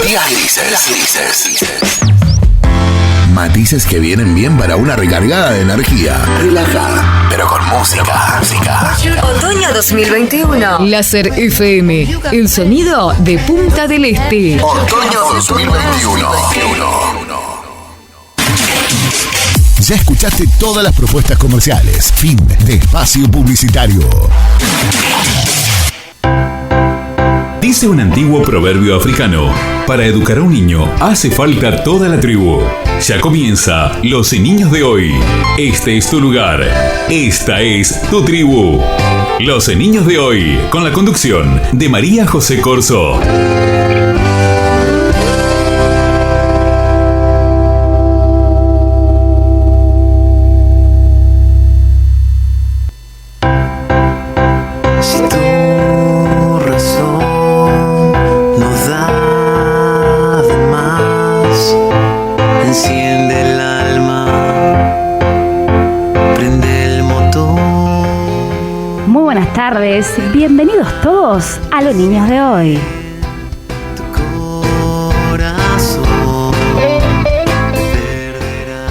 Días grises. Matices que vienen bien para una recargada de energía. Relajada, pero con música. Otoño 2021. Láser FM, el sonido de Punta del Este. Otoño 2021. Ya escuchaste todas las propuestas comerciales. Fin de espacio publicitario. Dice un antiguo proverbio africano: para educar a un niño hace falta toda la tribu. Ya comienza Los Niños de Hoy. Este es tu lugar. Esta es tu tribu. Los Niños de Hoy, con la conducción de María José Corso. Bienvenidos todos a Los Niños de Hoy.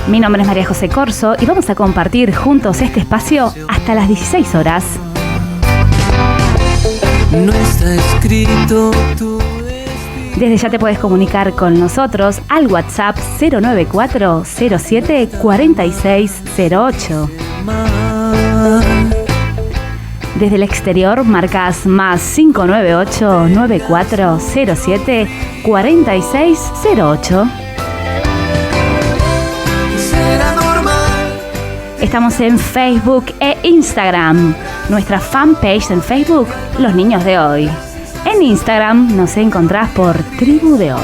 Mi nombre es María José Corso y vamos a compartir juntos este espacio hasta las 16 horas. No está escrito. Desde ya te puedes comunicar con nosotros al WhatsApp 094-07-4608. Desde el exterior marcas más 598-9407-4608. Estamos en Facebook e Instagram. Nuestra fanpage en Facebook, Los Niños de Hoy. En Instagram nos encontrás por Tribu de Hoy.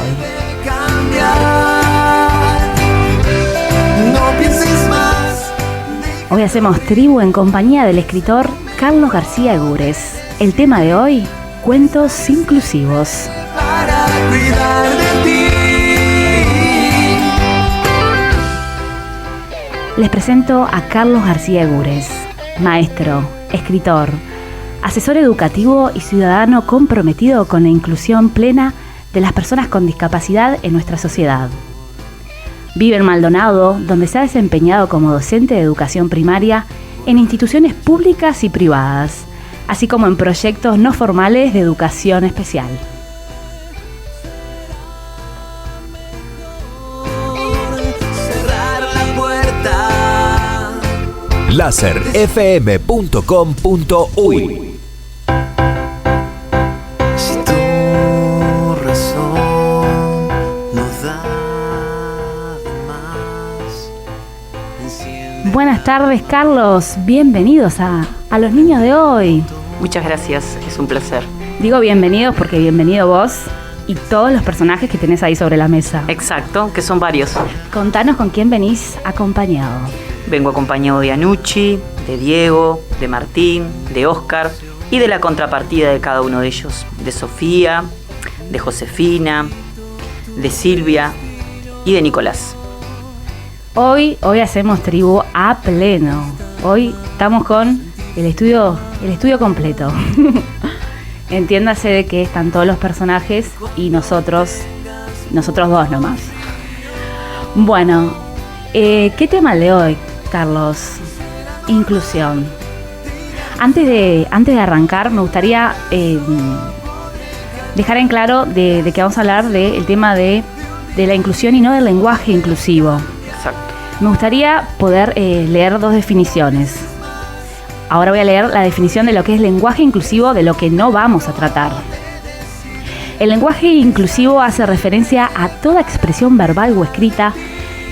Hoy hacemos tribu en compañía del escritor Carlos García Egures. El tema de hoy, cuentos inclusivos. Para cuidar de ti. Les presento a Carlos García Egures, maestro, escritor, asesor educativo y ciudadano comprometido con la inclusión plena de las personas con discapacidad en nuestra sociedad. Vive en Maldonado, donde se ha desempeñado como docente de educación primaria en instituciones públicas y privadas, así como en proyectos no formales de educación especial. Láserfm.com.uy. Buenas tardes, Carlos. Bienvenidos a Los Niños de Hoy. Muchas gracias, es un placer. Digo bienvenidos porque bienvenido vos y todos los personajes que tenés ahí sobre la mesa. Exacto, que son varios. Contanos con quién venís acompañado. Vengo acompañado de Anucci, de Diego, de Martín, de Oscar y de la contrapartida de cada uno de ellos, de Sofía, de Josefina, de Silvia y de Nicolás. Hoy hacemos tribu a pleno. Hoy estamos con el estudio completo. Entiéndase de que están todos los personajes y nosotros dos nomás. Bueno, ¿qué tema el de hoy, Carlos? Inclusión. Antes de arrancar, me gustaría dejar en claro de que vamos a hablar del tema de la inclusión y no del lenguaje inclusivo. Exacto. Me gustaría poder leer dos definiciones. Ahora voy a leer la definición de lo que es lenguaje inclusivo, de lo que no vamos a tratar. El lenguaje inclusivo hace referencia a toda expresión verbal o escrita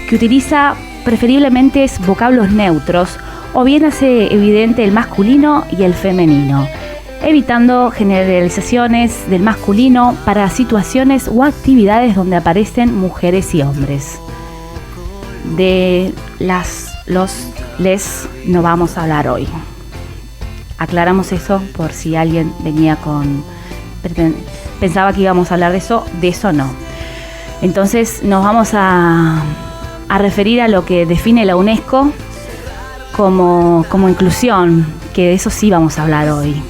que utiliza preferiblemente vocablos neutros o bien hace evidente el masculino y el femenino, evitando generalizaciones del masculino para situaciones o actividades donde aparecen mujeres y hombres. De les no vamos a hablar hoy. Aclaramos eso por si alguien venía pensaba que íbamos a hablar de eso no. Entonces nos vamos a referir a lo que define la UNESCO como inclusión, que de eso sí vamos a hablar hoy.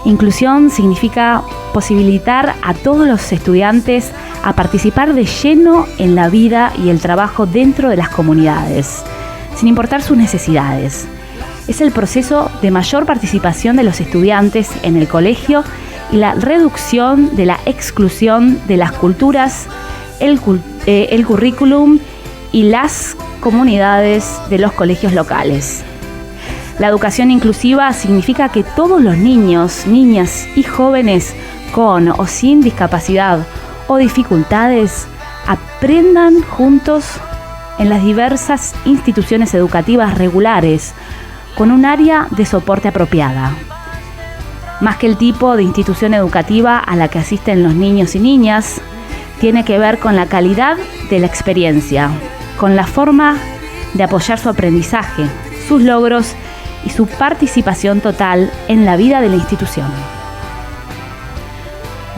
Inclusión significa posibilitar a todos los estudiantes a participar de lleno en la vida y el trabajo dentro de las comunidades, sin importar sus necesidades. Es el proceso de mayor participación de los estudiantes en el colegio y la reducción de la exclusión de las culturas, el currículum y las comunidades de los colegios locales. La educación inclusiva significa que todos los niños, niñas y jóvenes con o sin discapacidad o dificultades aprendan juntos en las diversas instituciones educativas regulares con un área de soporte apropiada. Más que el tipo de institución educativa a la que asisten los niños y niñas, tiene que ver con la calidad de la experiencia, con la forma de apoyar su aprendizaje, sus logros y su participación total en la vida de la institución.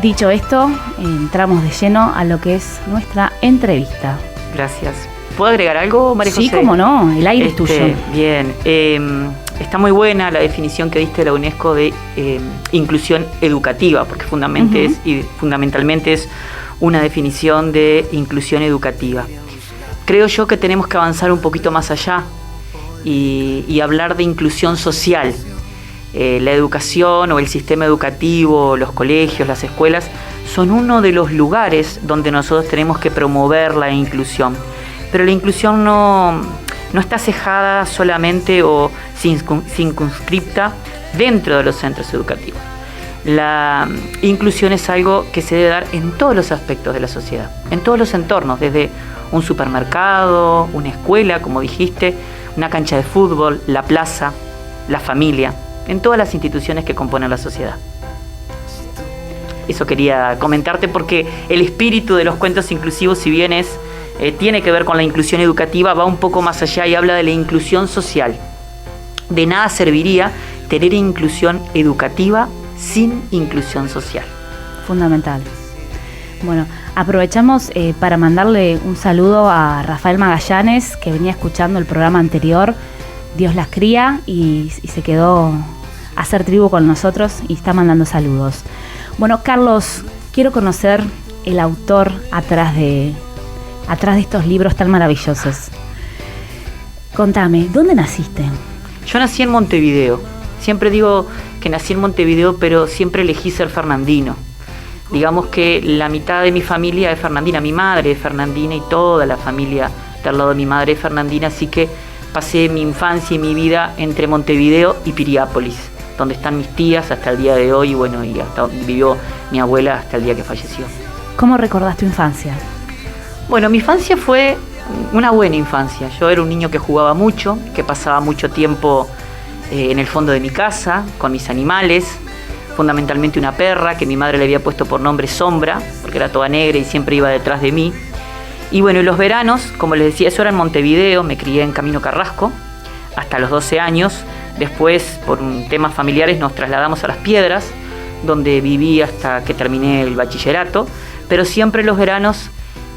Dicho esto, entramos de lleno a lo que es nuestra entrevista. Gracias. ¿Puedo agregar algo, María José? Sí, cómo no, el aire es tuyo. Bien, está muy buena la definición que diste de la UNESCO de inclusión educativa, porque fundamentalmente es una definición de inclusión educativa. Creo yo que tenemos que avanzar un poquito más allá y hablar de inclusión social. La educación o el sistema educativo, los colegios, las escuelas, son uno de los lugares donde nosotros tenemos que promover la inclusión. Pero la inclusión no está cejada solamente o circunscripta dentro de los centros educativos. La inclusión es algo que se debe dar en todos los aspectos de la sociedad, en todos los entornos, desde un supermercado, una escuela, como dijiste, una cancha de fútbol, la plaza, la familia, en todas las instituciones que componen la sociedad. Eso quería comentarte porque el espíritu de los cuentos inclusivos, si bien tiene que ver con la inclusión educativa, va un poco más allá y habla de la inclusión social. De nada serviría tener inclusión educativa sin inclusión social. Fundamental. Bueno, aprovechamos para mandarle un saludo a Rafael Magallanes, que venía escuchando el programa anterior, Dios las cría, y se quedó a hacer tribu con nosotros y está mandando saludos. Bueno, Carlos, quiero conocer el autor atrás de estos libros tan maravillosos. Contame, ¿dónde naciste? Yo nací en Montevideo. Siempre digo que nací en Montevideo, pero siempre elegí ser fernandino. Digamos que la mitad de mi familia es fernandina, mi madre es fernandina y toda la familia del lado de mi madre es fernandina, así que pasé mi infancia y mi vida entre Montevideo y Piriápolis, donde están mis tías hasta el día de hoy, y hasta donde vivió mi abuela hasta el día que falleció. ¿Cómo recordás tu infancia? Bueno, mi infancia fue una buena infancia. Yo era un niño que jugaba mucho, que pasaba mucho tiempo en el fondo de mi casa, con mis animales, fundamentalmente una perra que mi madre le había puesto por nombre Sombra, porque era toda negra y siempre iba detrás de mí. Y bueno, en los veranos, como les decía, eso era en Montevideo, me crié en Camino Carrasco hasta los 12 años. Después, por temas familiares, nos trasladamos a Las Piedras, donde viví hasta que terminé el bachillerato, pero siempre los veranos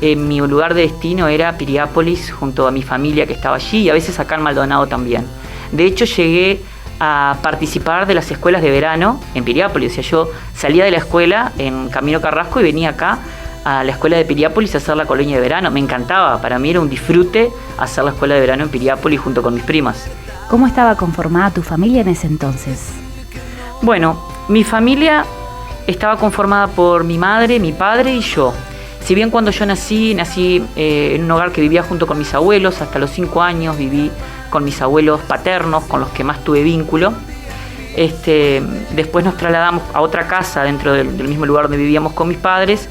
mi lugar de destino era Piriápolis, junto a mi familia que estaba allí, y a veces acá en Maldonado también. De hecho, llegué a participar de las escuelas de verano en Piriápolis. O sea, yo salía de la escuela en Camino Carrasco y venía acá a la escuela de Piriápolis a hacer la colonia de verano. Me encantaba, para mí era un disfrute hacer la escuela de verano en Piriápolis junto con mis primas. ¿Cómo estaba conformada tu familia en ese entonces? Bueno, mi familia estaba conformada por mi madre, mi padre y yo. Si bien cuando yo nací en un hogar que vivía junto con mis abuelos, hasta los 5 años viví con mis abuelos paternos, con los que más tuve vínculo. Después nos trasladamos a otra casa dentro del mismo lugar donde vivíamos con mis padres,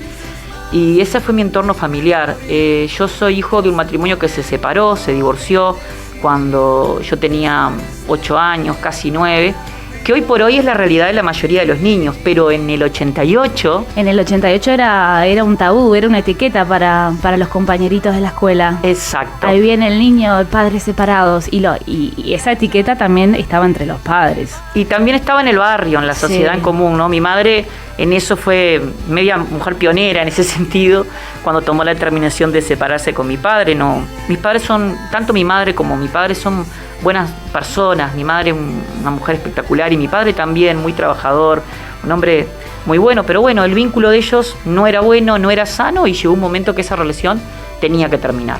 y ese fue mi entorno familiar. Yo soy hijo de un matrimonio que se separó, se divorció cuando yo tenía 8 años, casi 9, que hoy por hoy es la realidad de la mayoría de los niños, pero en el 88... En el 88 era un tabú, era una etiqueta para los compañeritos de la escuela. Exacto. Ahí viene el niño de padres separados, y esa etiqueta también estaba entre los padres. Y también estaba en el barrio, en la sociedad en común, ¿no? Mi madre en eso fue media mujer pionera en ese sentido, cuando tomó la determinación de separarse con mi padre. No, mis padres son, tanto mi madre como mi padre son buenas personas. Mi madre, una mujer espectacular, y mi padre también, muy trabajador, un hombre muy bueno, pero bueno, el vínculo de ellos no era bueno, no era sano, y llegó un momento que esa relación tenía que terminar.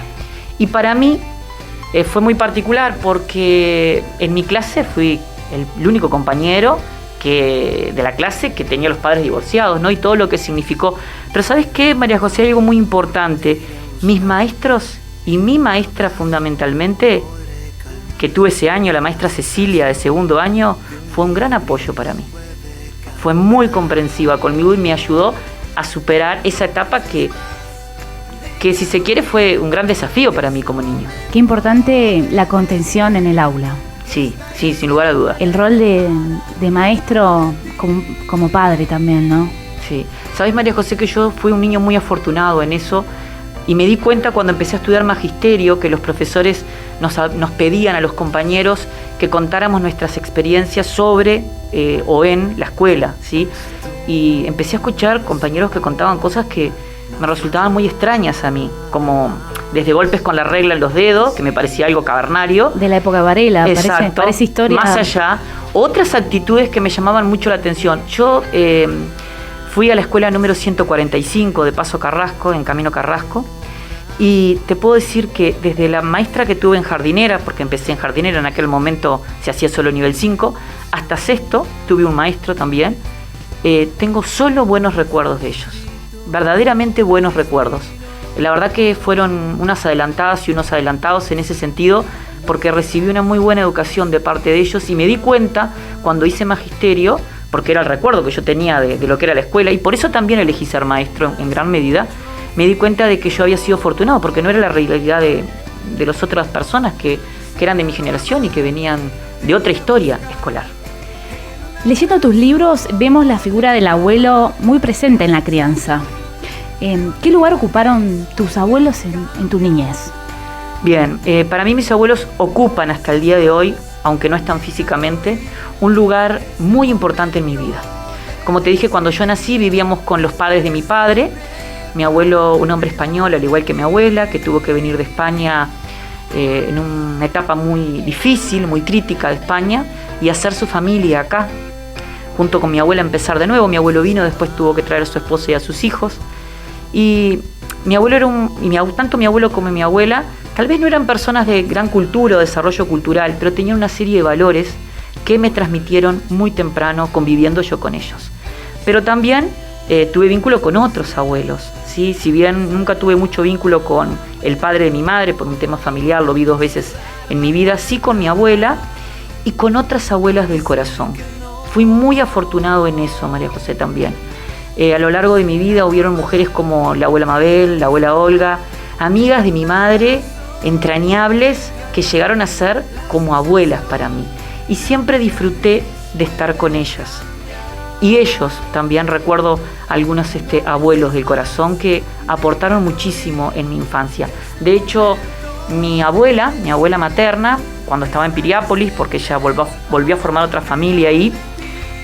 Y para mí fue muy particular porque en mi clase fui el único compañero de la clase que tenía los padres divorciados, ¿no? Y todo lo que significó. Pero ¿sabes qué, María José? Hay algo muy importante. Mis maestros y mi maestra fundamentalmente, que tuve ese año, la maestra Cecilia de segundo año, fue un gran apoyo para mí. Fue muy comprensiva conmigo y me ayudó a superar esa etapa que si se quiere fue un gran desafío para mí como niño. Qué importante la contención en el aula. Sí, sin lugar a dudas. El rol de maestro como padre también, ¿no? Sí. ¿Sabes, María José, que yo fui un niño muy afortunado en eso? Y me di cuenta cuando empecé a estudiar magisterio que los profesores nos pedían a los compañeros que contáramos nuestras experiencias sobre o en la escuela, ¿sí? Y empecé a escuchar compañeros que contaban cosas que me resultaban muy extrañas a mí, como desde golpes con la regla en los dedos, que me parecía algo cavernario. De la época de Varela, parece historia. Más allá, otras actitudes que me llamaban mucho la atención. Yo fui a la escuela número 145 de Paso Carrasco, en Camino Carrasco, y te puedo decir que desde la maestra que tuve en jardinera, porque empecé en jardinera, en aquel momento se hacía solo nivel 5, hasta sexto tuve un maestro también, tengo solo buenos recuerdos de ellos, verdaderamente buenos recuerdos. La verdad que fueron unas adelantadas y unos adelantados en ese sentido, porque recibí una muy buena educación de parte de ellos y me di cuenta cuando hice magisterio, porque era el recuerdo que yo tenía de lo que era la escuela, y por eso también elegí ser maestro en gran medida. Me di cuenta de que yo había sido afortunado, porque no era la realidad de las otras personas que eran de mi generación y que venían de otra historia escolar. Leyendo tus libros vemos la figura del abuelo muy presente en la crianza. ¿Qué lugar ocuparon tus abuelos en tu niñez? Bien, para mí mis abuelos ocupan hasta el día de hoy, aunque no están físicamente, un lugar muy importante en mi vida. Como te dije, cuando yo nací vivíamos con los padres de mi padre. Mi abuelo, un hombre español, al igual que mi abuela, que tuvo que venir de España en una etapa muy difícil, muy crítica de España, y hacer su familia acá, junto con mi abuela, empezar de nuevo. Mi abuelo vino, después tuvo que traer a su esposa y a sus hijos. Y mi abuelo tanto mi abuelo como mi abuela, tal vez no eran personas de gran cultura o desarrollo cultural, pero tenían una serie de valores que me transmitieron muy temprano conviviendo yo con ellos. Pero también tuve vínculo con otros abuelos, ¿sí? Si bien nunca tuve mucho vínculo con el padre de mi madre por un tema familiar, lo vi 2 veces en mi vida, sí con mi abuela y con otras abuelas del corazón. Fui muy afortunado en eso, María José, también. A lo largo de mi vida hubieron mujeres como la abuela Mabel, la abuela Olga, amigas de mi madre, entrañables, que llegaron a ser como abuelas para mí. Y siempre disfruté de estar con ellas. Y ellos también, recuerdo algunos abuelos del corazón que aportaron muchísimo en mi infancia. De hecho, mi abuela materna, cuando estaba en Piriápolis, porque ella volvió a formar otra familia ahí,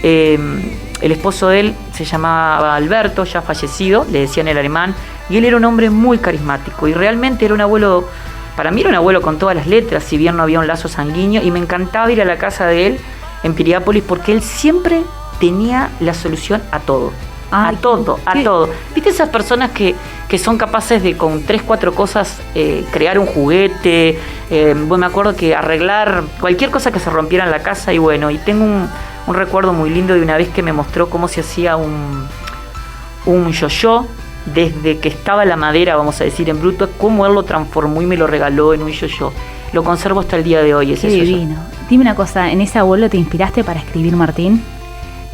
el esposo de él se llamaba Alberto, ya fallecido, le decían el alemán, y él era un hombre muy carismático y realmente era un abuelo, para mí era un abuelo con todas las letras, si bien no había un lazo sanguíneo, y me encantaba ir a la casa de él en Piriápolis porque él siempre tenía la solución a todo. A todo. ¿Viste esas personas que son capaces de con 3, 4 cosas crear un juguete? Bueno, me acuerdo que arreglar cualquier cosa que se rompiera en la casa, y bueno, y tengo un recuerdo muy lindo de una vez que me mostró cómo se hacía un yo-yo desde que estaba la madera, vamos a decir, en bruto, cómo él lo transformó y me lo regaló en un yo-yo. Lo conservo hasta el día de hoy. Ese Qué divino. Dime una cosa, ¿en ese abuelo te inspiraste para escribir Martín?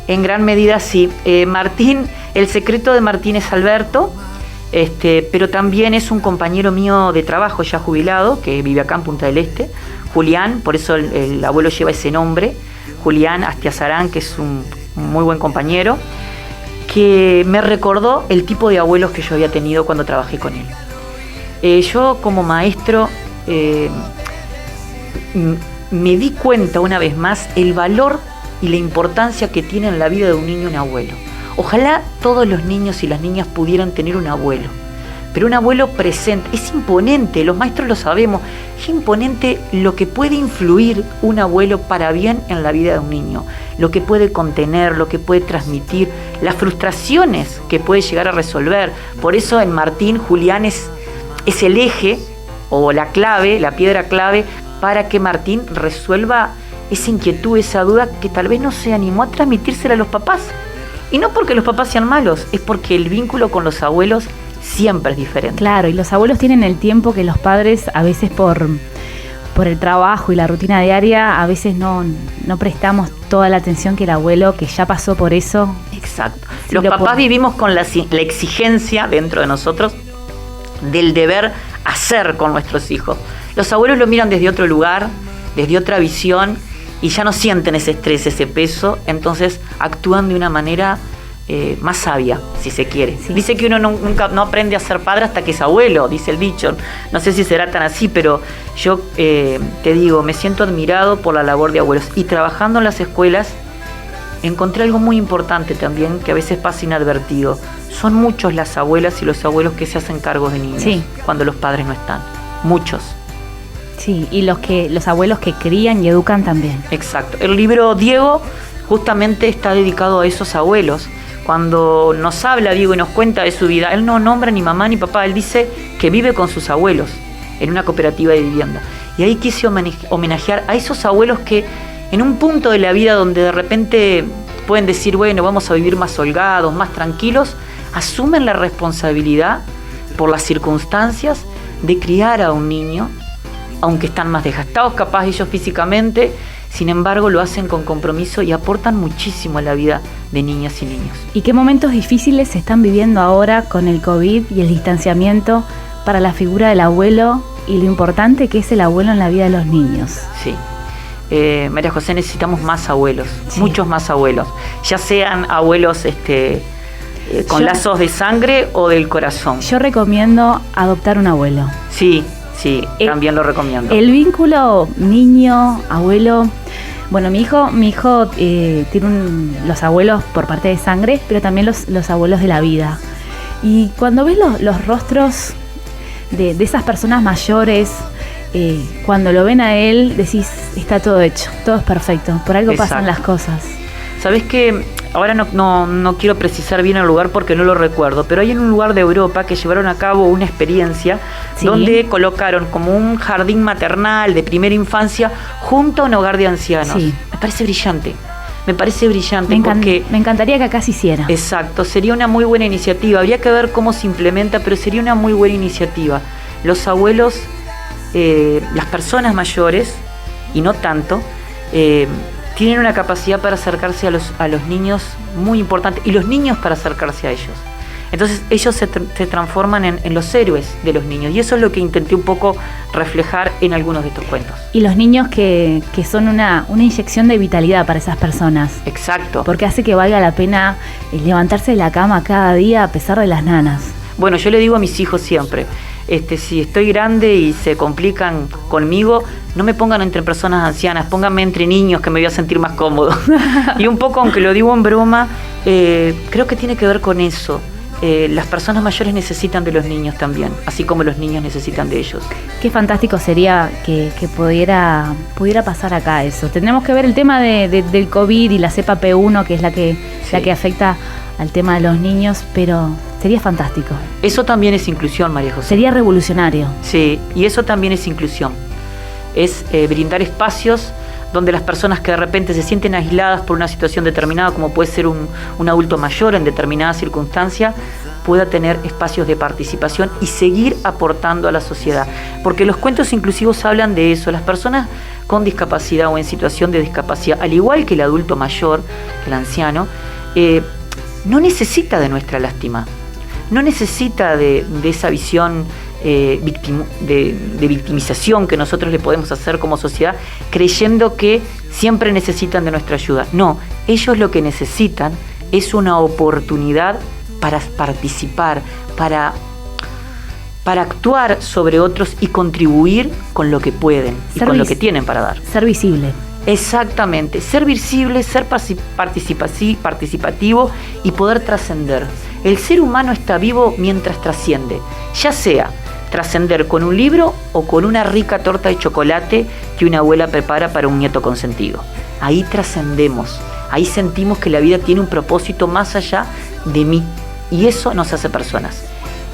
En gran medida sí. Martín, el secreto de Martín es Alberto, pero también es un compañero mío de trabajo ya jubilado, que vive acá en Punta del Este, Julián, por eso el abuelo lleva ese nombre, Julián Astiazarán, que es un muy buen compañero, que me recordó el tipo de abuelos que yo había tenido cuando trabajé con él. Yo como maestro me di cuenta una vez más el valor y la importancia que tiene en la vida de un niño un abuelo. Ojalá todos los niños y las niñas pudieran tener un abuelo, pero un abuelo presente. Es imponente, los maestros lo sabemos, es imponente lo que puede influir un abuelo para bien en la vida de un niño, lo que puede contener, lo que puede transmitir, las frustraciones que puede llegar a resolver. Por eso en Martín, Julián es el eje o la clave, la piedra clave para que Martín resuelva esa inquietud, esa duda que tal vez no se animó a transmitírsela a los papás. Y no porque los papás sean malos, es porque el vínculo con los abuelos siempre es diferente. Claro, y los abuelos tienen el tiempo que los padres, a veces por el trabajo y la rutina diaria, a veces no prestamos toda la atención que el abuelo, que ya pasó por eso. Exacto. Los papás vivimos con la exigencia dentro de nosotros del deber hacer con nuestros hijos. Los abuelos lo miran desde otro lugar, desde otra visión, y ya no sienten ese estrés, ese peso, entonces actúan de una manera más sabia, si se quiere. Sí. Dice que uno nunca aprende a ser padre hasta que es abuelo, dice el dicho. No sé si será tan así, pero yo te digo, me siento admirado por la labor de abuelos. Y trabajando en las escuelas, encontré algo muy importante también, que a veces pasa inadvertido. Son muchos las abuelas y los abuelos que se hacen cargos de niños, sí, cuando los padres no están. Muchos. Sí, y los abuelos que crían y educan también. Exacto. El libro Diego justamente está dedicado a esos abuelos. Cuando nos habla Diego y nos cuenta de su vida, él no nombra ni mamá ni papá, él dice que vive con sus abuelos en una cooperativa de vivienda. Y ahí quise homenajear a esos abuelos que en un punto de la vida donde de repente pueden decir, bueno, vamos a vivir más holgados, más tranquilos, asumen la responsabilidad por las circunstancias de criar a un niño, aunque están más desgastados capaz ellos físicamente, sin embargo lo hacen con compromiso y aportan muchísimo a la vida de niñas y niños. ¿Y qué momentos difíciles se están viviendo ahora con el COVID y el distanciamiento para la figura del abuelo y lo importante que es el abuelo en la vida de los niños? Sí. María José, necesitamos más abuelos, sí, muchos más abuelos, ya sean abuelos con lazos de sangre o del corazón. Yo recomiendo adoptar un abuelo. Sí, también lo recomiendo. El vínculo niño-abuelo, bueno, mi hijo tiene los abuelos por parte de sangre, pero también los abuelos de la vida. Y cuando ves los rostros de esas personas mayores, cuando lo ven a él, decís, está todo hecho, todo es perfecto, por algo pasan las cosas. ¿Sabés qué? Ahora no quiero precisar bien el lugar porque no lo recuerdo, pero hay en un lugar de Europa que llevaron a cabo una experiencia, ¿sí?, donde colocaron como un jardín maternal de primera infancia junto a un hogar de ancianos. Sí. Me parece brillante porque... Me encantaría que acá se hiciera. Exacto, sería una muy buena iniciativa. Habría que ver cómo se implementa, pero sería una muy buena iniciativa. Los abuelos, las personas mayores, y no tanto, tienen una capacidad para acercarse a los niños muy importante, y los niños para acercarse a ellos. Entonces ellos se transforman en los héroes de los niños, y eso es lo que intenté un poco reflejar en algunos de estos cuentos. Y los niños que son una inyección de vitalidad para esas personas. Exacto. Porque hace que valga la pena levantarse de la cama cada día a pesar de las nanas. Bueno, yo le digo a mis hijos siempre, si estoy grande y se complican conmigo, no me pongan entre personas ancianas, pónganme entre niños, que me voy a sentir más cómodo. Y un poco, aunque lo digo en broma, creo que tiene que ver con eso. Las personas mayores necesitan de los niños también, así como los niños necesitan de ellos. Qué fantástico sería que pudiera pasar acá eso. Tendremos que ver el tema del COVID y la cepa P1, que es la que afecta al tema de los niños, pero sería fantástico. Eso también es inclusión, María José. Sería revolucionario. Sí, y eso también es inclusión. Es brindar espacios donde las personas que de repente se sienten aisladas por una situación determinada, como puede ser un adulto mayor en determinada circunstancia, pueda tener espacios de participación y seguir aportando a la sociedad. Porque los cuentos inclusivos hablan de eso. Las personas con discapacidad o en situación de discapacidad, al igual que el adulto mayor, el anciano, no necesita de nuestra lástima, no necesita de esa visión de victimización que nosotros le podemos hacer como sociedad, creyendo que siempre necesitan de nuestra ayuda. No, ellos lo que necesitan es una oportunidad para participar, para actuar sobre otros y contribuir con lo que pueden y con lo que tienen para dar. Ser visible. Exactamente, ser visible, ser participativo y poder trascender. El ser humano está vivo mientras trasciende, ya sea trascender con un libro o con una rica torta de chocolate que una abuela prepara para un nieto consentido. Ahí trascendemos, ahí sentimos que la vida tiene un propósito más allá de mí, y eso nos hace personas.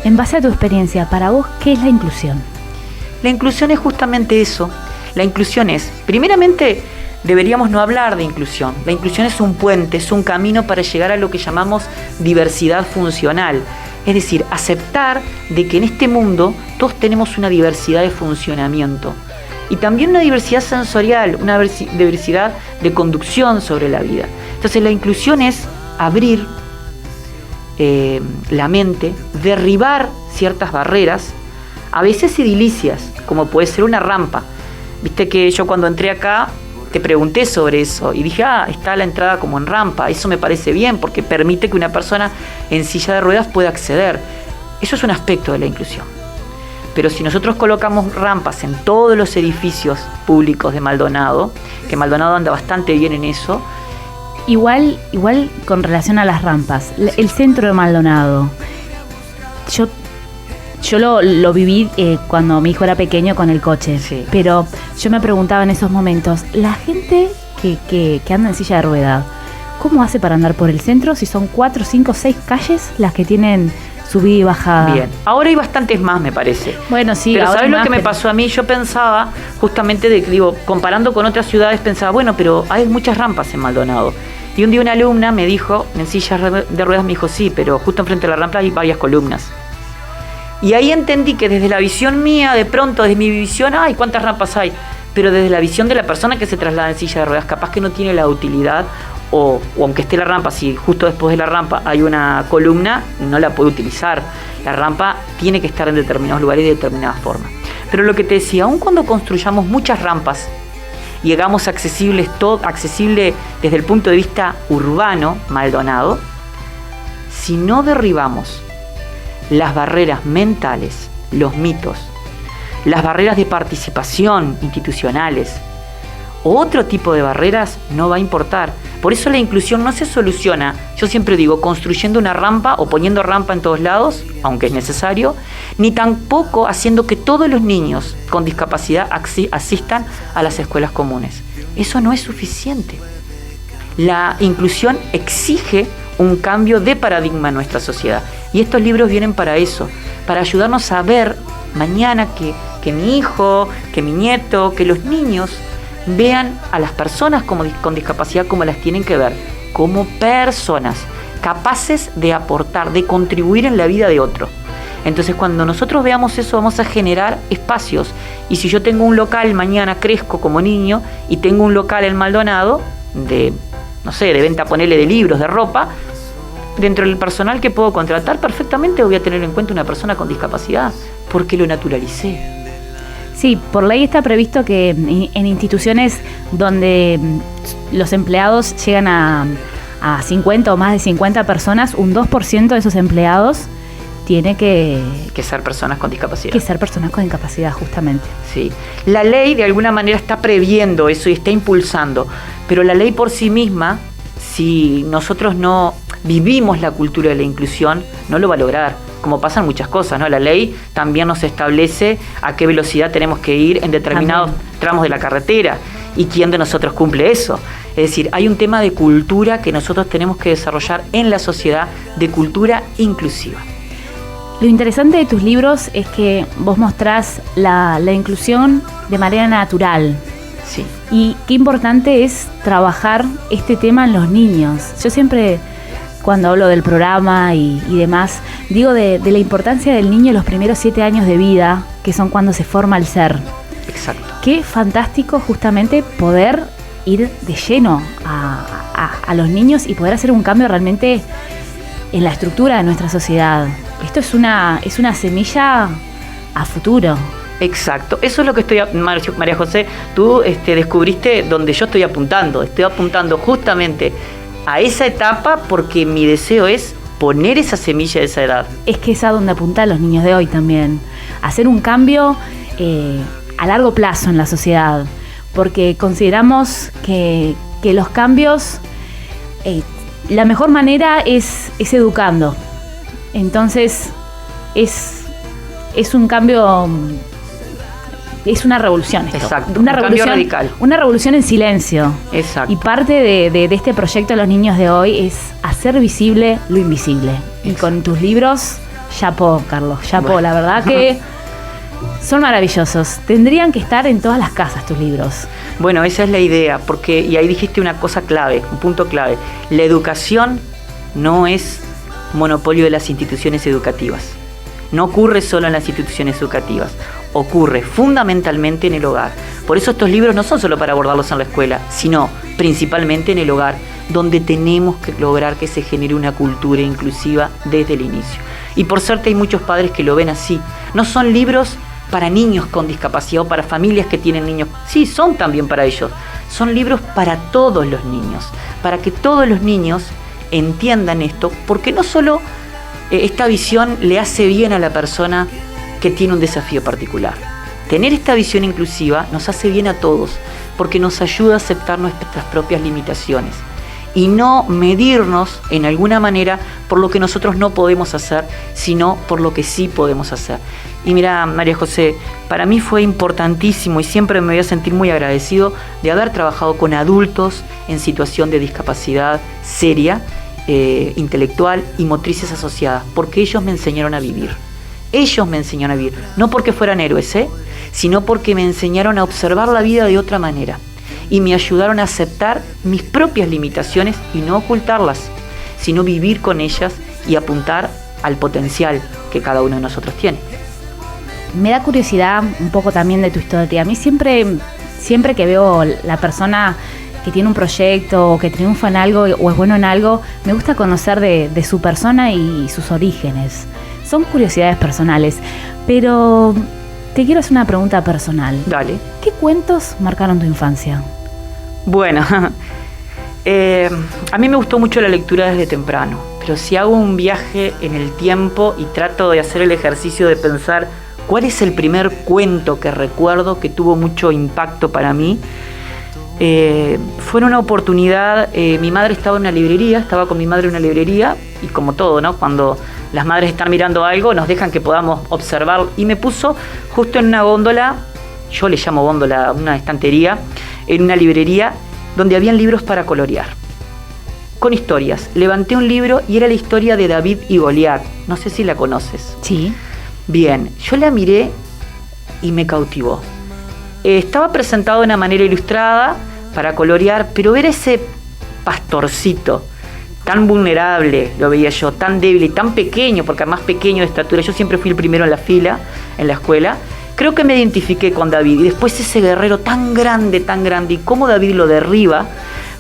En base a tu experiencia, para vos, ¿qué es la inclusión? La inclusión es justamente eso. La inclusión es, primeramente, deberíamos no hablar de inclusión. La inclusión es un puente, es un camino para llegar a lo que llamamos diversidad funcional. Es decir, aceptar de que en este mundo todos tenemos una diversidad de funcionamiento y también una diversidad sensorial, una diversidad de conducción sobre la vida. Entonces la inclusión es abrir la mente, derribar ciertas barreras, a veces edilicias, como puede ser una rampa. Viste que yo cuando entré acá te pregunté sobre eso y dije, está la entrada como en rampa, eso me parece bien porque permite que una persona en silla de ruedas pueda acceder. Eso es un aspecto de la inclusión. Pero si nosotros colocamos rampas en todos los edificios públicos de Maldonado, que Maldonado anda bastante bien en eso. Igual con relación a las rampas, el centro de Maldonado, yo lo viví cuando mi hijo era pequeño con el coche, sí. Pero yo me preguntaba en esos momentos, la gente que anda en silla de ruedas, ¿cómo hace para andar por el centro si son 4, 5, 6 calles las que tienen subida y bajada? Bien, ahora hay bastantes más, me parece. Bueno, sí. Pero ¿sabes lo que me pasó a mí? Yo pensaba, justamente, comparando con otras ciudades, pensaba, bueno, pero hay muchas rampas en Maldonado. Y un día una alumna me dijo, en silla de ruedas, me dijo, sí, pero justo enfrente de la rampa hay varias columnas. Y ahí entendí que desde la visión mía, de pronto, desde mi visión, ¡ay, cuántas rampas hay! Pero desde la visión de la persona que se traslada en silla de ruedas, capaz que no tiene la utilidad, o aunque esté la rampa, si justo después de la rampa hay una columna, no la puede utilizar. La rampa tiene que estar en determinados lugares y de determinada forma. Pero lo que te decía, aun cuando construyamos muchas rampas y hagamos accesible desde el punto de vista urbano, Maldonado, si no derribamos las barreras mentales, los mitos, las barreras de participación institucionales o otro tipo de barreras, no va a importar. Por eso la inclusión no se soluciona, yo siempre digo, construyendo una rampa o poniendo rampa en todos lados, aunque es necesario, ni tampoco haciendo que todos los niños con discapacidad asistan a las escuelas comunes. Eso no es suficiente. La inclusión exige un cambio de paradigma en nuestra sociedad. Y estos libros vienen para eso, para ayudarnos a ver mañana que mi hijo, que mi nieto, que los niños vean a las personas con discapacidad como las tienen que ver, como personas capaces de aportar, de contribuir en la vida de otro. Entonces cuando nosotros veamos eso vamos a generar espacios. Y si yo tengo un local, mañana crezco como niño y tengo un local en Maldonado de venta, ponele, de libros, de ropa, dentro del personal que puedo contratar, perfectamente voy a tener en cuenta una persona con discapacidad, porque lo naturalicé. Sí, por ley está previsto que en instituciones donde los empleados llegan a 50 o más de 50 personas, un 2% de esos empleados tiene que ser personas con discapacidad. Que ser personas con discapacidad, justamente. Sí. La ley de alguna manera está previendo eso y está impulsando, pero la ley por sí misma, si nosotros no vivimos la cultura de la inclusión, no lo va a lograr. Como pasan muchas cosas, ¿no? La ley también nos establece a qué velocidad tenemos que ir en determinados tramos de la carretera y quién de nosotros cumple eso. Es decir, hay un tema de cultura que nosotros tenemos que desarrollar en la sociedad, de cultura inclusiva. Lo interesante de tus libros es que vos mostrás la inclusión de manera natural. Sí. Y qué importante es trabajar este tema en los niños. Yo siempre, cuando hablo del programa y demás, digo de la importancia del niño en los primeros 7 años de vida, que son cuando se forma el ser. Exacto. Qué fantástico justamente poder ir de lleno a los niños y poder hacer un cambio realmente en la estructura de nuestra sociedad. Esto es una semilla a futuro. Exacto, eso es lo que María José, tú descubriste donde yo estoy apuntando justamente a esa etapa porque mi deseo es poner esa semilla de esa edad. Es que es a donde apuntan los niños de hoy también, hacer un cambio a largo plazo en la sociedad, porque consideramos que los cambios, la mejor manera es educando. Entonces es es un cambio, es una revolución esto. Exacto, una un revolución cambio radical. Una revolución en silencio. Exacto. Y parte de este proyecto de los niños de hoy es hacer visible lo invisible. Exacto. Y con tus libros, chapó, Carlos, chapó, Bueno. la verdad que son maravillosos. Tendrían que estar en todas las casas tus libros. Bueno, esa es la idea, porque, y ahí dijiste una cosa clave, un punto clave. La educación no es monopolio de las instituciones educativas. No ocurre solo en las instituciones educativas, ocurre fundamentalmente en el hogar. Por eso estos libros no son solo para abordarlos en la escuela, sino principalmente en el hogar, donde tenemos que lograr que se genere una cultura inclusiva desde el inicio. Y por suerte hay muchos padres que lo ven así. No son libros para niños con discapacidad o para familias que tienen niños. Sí, son también para ellos. Son libros para todos los niños, para que todos los niños entiendan esto, porque no solo esta visión le hace bien a la persona que tiene un desafío particular. Tener esta visión inclusiva nos hace bien a todos, porque nos ayuda a aceptar nuestras propias limitaciones y no medirnos en alguna manera por lo que nosotros no podemos hacer, sino por lo que sí podemos hacer. Y mira, María José, para mí fue importantísimo y siempre me voy a sentir muy agradecido de haber trabajado con adultos en situación de discapacidad seria, intelectual y motrices asociadas, porque ellos me enseñaron a vivir. Ellos me enseñaron a vivir, no porque fueran héroes, sino porque me enseñaron a observar la vida de otra manera y me ayudaron a aceptar mis propias limitaciones y no ocultarlas, sino vivir con ellas y apuntar al potencial que cada uno de nosotros tiene. Me da curiosidad un poco también de tu historia. A mí siempre que veo la persona que tiene un proyecto o que triunfa en algo o es bueno en algo, me gusta conocer de su persona y sus orígenes. Son curiosidades personales, pero te quiero hacer una pregunta personal. Dale. ¿Qué cuentos marcaron tu infancia? Bueno, a mí me gustó mucho la lectura desde temprano, pero si hago un viaje en el tiempo y trato de hacer el ejercicio de pensar cuál es el primer cuento que recuerdo que tuvo mucho impacto para mí, fue en una oportunidad. Mi madre estaba en una librería, estaba con mi madre en una librería, y como todo, ¿no? Cuando las madres están mirando algo, nos dejan que podamos observar, y me puso justo en una góndola, yo le llamo góndola, una estantería, en una librería donde habían libros para colorear, con historias. Levanté un libro y era la historia de David y Goliat, no sé si la conoces. Sí. Bien, yo la miré y me cautivó. Estaba presentado de una manera ilustrada para colorear, pero ver ese pastorcito tan vulnerable, lo veía yo, tan débil y tan pequeño, porque además pequeño de estatura, yo siempre fui el primero en la fila, en la escuela, creo que me identifiqué con David. Y después ese guerrero tan grande, y cómo David lo derriba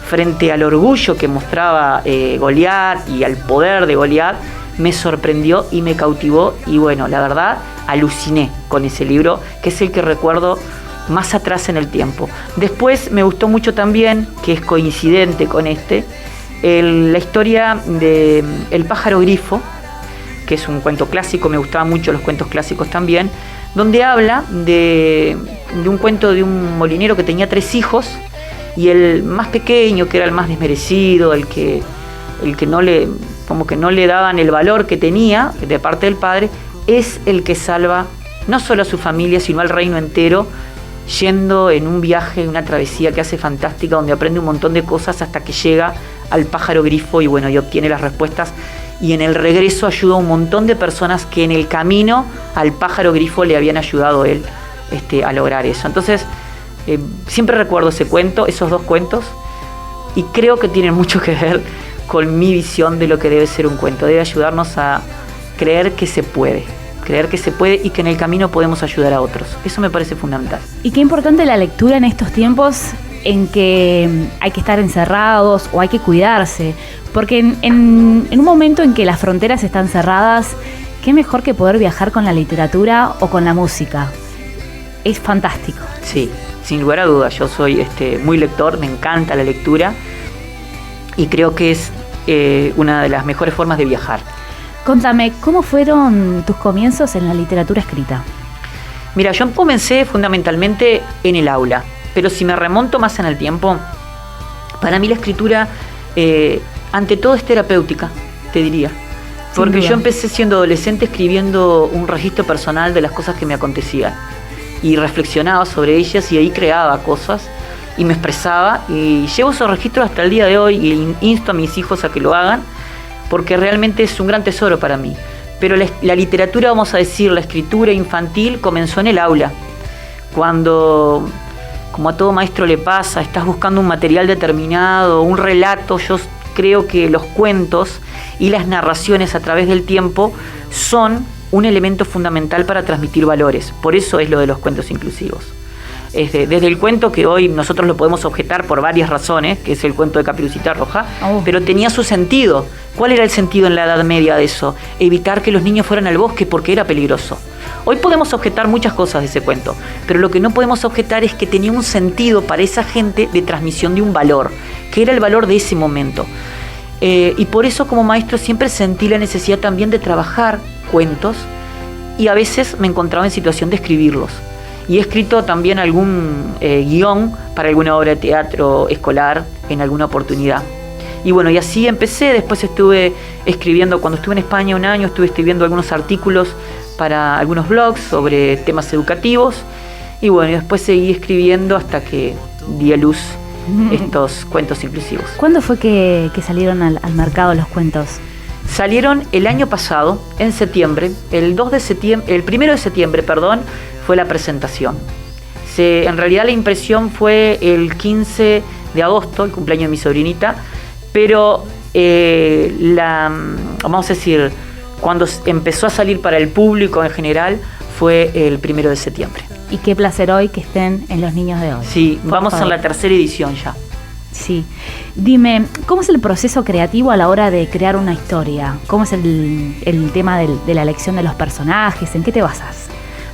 frente al orgullo que mostraba Goliat y al poder de Goliat, me sorprendió y me cautivó, y bueno, la verdad, aluciné con ese libro, que es el que recuerdo más atrás en el tiempo. Después me gustó mucho también, que es coincidente con la historia de El pájaro grifo, que es un cuento clásico, me gustaban mucho los cuentos clásicos también, donde habla de un cuento de un molinero que tenía 3 hijos, y el más pequeño, que era el más desmerecido, el que no le daban el valor que tenía de parte del padre, es el que salva no solo a su familia, sino al reino entero, yendo en un viaje, una travesía que hace fantástica, donde aprende un montón de cosas hasta que llega al pájaro grifo y bueno, y obtiene las respuestas, y en el regreso ayuda a un montón de personas que en el camino al pájaro grifo le habían ayudado él a lograr eso. Entonces siempre recuerdo ese cuento, esos 2 cuentos, y creo que tienen mucho que ver con mi visión de lo que debe ser un cuento. Debe ayudarnos a creer que se puede y que en el camino podemos ayudar a otros. Eso me parece fundamental. Y qué importante la lectura en estos tiempos en que hay que estar encerrados o hay que cuidarse, porque en un momento en que las fronteras están cerradas, qué mejor que poder viajar con la literatura o con la música. Es fantástico. Sí, sin lugar a dudas. Yo soy muy lector, me encanta la lectura y creo que es una de las mejores formas de viajar. Contame, ¿cómo fueron tus comienzos en la literatura escrita? Mira, yo comencé fundamentalmente en el aula, pero si me remonto más en el tiempo, para mí la escritura, ante todo, es terapéutica, te diría. Porque duda. yo empecé siendo adolescente escribiendo un registro personal de las cosas que me acontecían. Y reflexionaba sobre ellas y ahí creaba cosas y me expresaba. Y llevo esos registros hasta el día de hoy y insto a mis hijos a que lo hagan porque realmente es un gran tesoro para mí. Pero la literatura, vamos a decir, la escritura infantil comenzó en el aula. Cuando, como a todo maestro le pasa, estás buscando un material determinado, un relato. Yo creo que los cuentos y las narraciones a través del tiempo son un elemento fundamental para transmitir valores. Por eso es lo de los cuentos inclusivos. Desde el cuento que hoy nosotros lo podemos objetar por varias razones, que es el cuento de Caperucita Roja, pero tenía su sentido. ¿Cuál era el sentido en la Edad Media de eso? Evitar que los niños fueran al bosque porque era peligroso. Hoy podemos objetar muchas cosas de ese cuento, pero lo que no podemos objetar es que tenía un sentido para esa gente de transmisión de un valor, que era el valor de ese momento. Y por eso como maestro siempre sentí la necesidad también de trabajar cuentos y a veces me encontraba en situación de escribirlos. Y he escrito también algún guión para alguna obra de teatro escolar en alguna oportunidad. Y bueno, y así empecé. Después estuve escribiendo, cuando estuve en España un año, estuve escribiendo algunos artículos para algunos blogs sobre temas educativos. Y bueno, y después seguí escribiendo hasta que di a luz estos cuentos inclusivos. ¿Cuándo fue que salieron al mercado los cuentos? Salieron el año pasado, en septiembre, el 1 de septiembre, fue la presentación. En realidad la impresión fue el 15 de agosto, el cumpleaños de mi sobrinita, pero vamos a decir, cuando empezó a salir para el público en general, fue el 1 de septiembre. Y qué placer hoy que estén en Los Niños de Hoy. Sí, vamos en la tercera edición ya. Sí. Dime, ¿cómo es el proceso creativo a la hora de crear una historia? ¿Cómo es el tema de la elección de los personajes? ¿En qué te basas?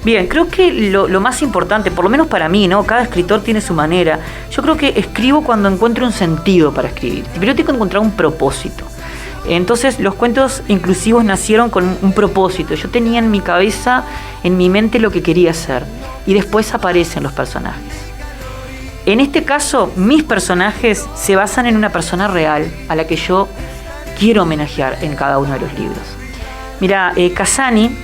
Bien, creo que lo más importante, por lo menos para mí, ¿no? Cada escritor tiene su manera. Yo creo que escribo cuando encuentro un sentido para escribir. Primero tengo que encontrar un propósito. Entonces los cuentos inclusivos nacieron con un propósito. Yo tenía en mi cabeza, en mi mente lo que quería hacer. Y después aparecen los personajes. En este caso, mis personajes se basan en una persona real a la que yo quiero homenajear en cada uno de los libros. Mira, Casani,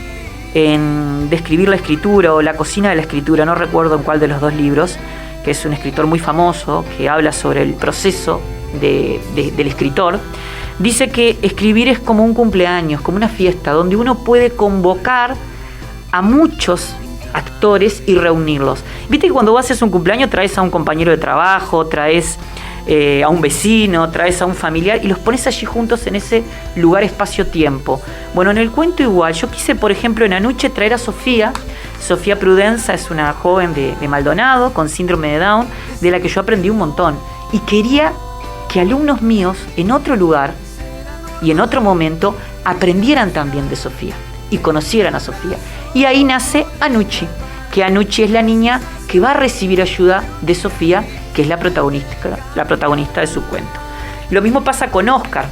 en Describir la escritura o La cocina de la escritura, no recuerdo en cuál de los dos libros, que es un escritor muy famoso, que habla sobre el proceso del escritor, dice que escribir es como un cumpleaños, como una fiesta, donde uno puede convocar a muchos actores y reunirlos. Viste que cuando vos haces un cumpleaños traes a un compañero de trabajo, traes a un vecino, traes a un familiar y los pones allí juntos en ese lugar espacio-tiempo. Bueno, en el cuento igual. Yo quise, por ejemplo, en Anuche traer a Sofía. Sofía Prudenza es una joven de Maldonado con síndrome de Down, de la que yo aprendí un montón. Y quería que alumnos míos en otro lugar y en otro momento aprendieran también de Sofía y conocieran a Sofía. Y ahí nace Anuchi, que Anuchi es la niña que va a recibir ayuda de Sofía, que es la protagonista de su cuento. Lo mismo pasa con Oscar.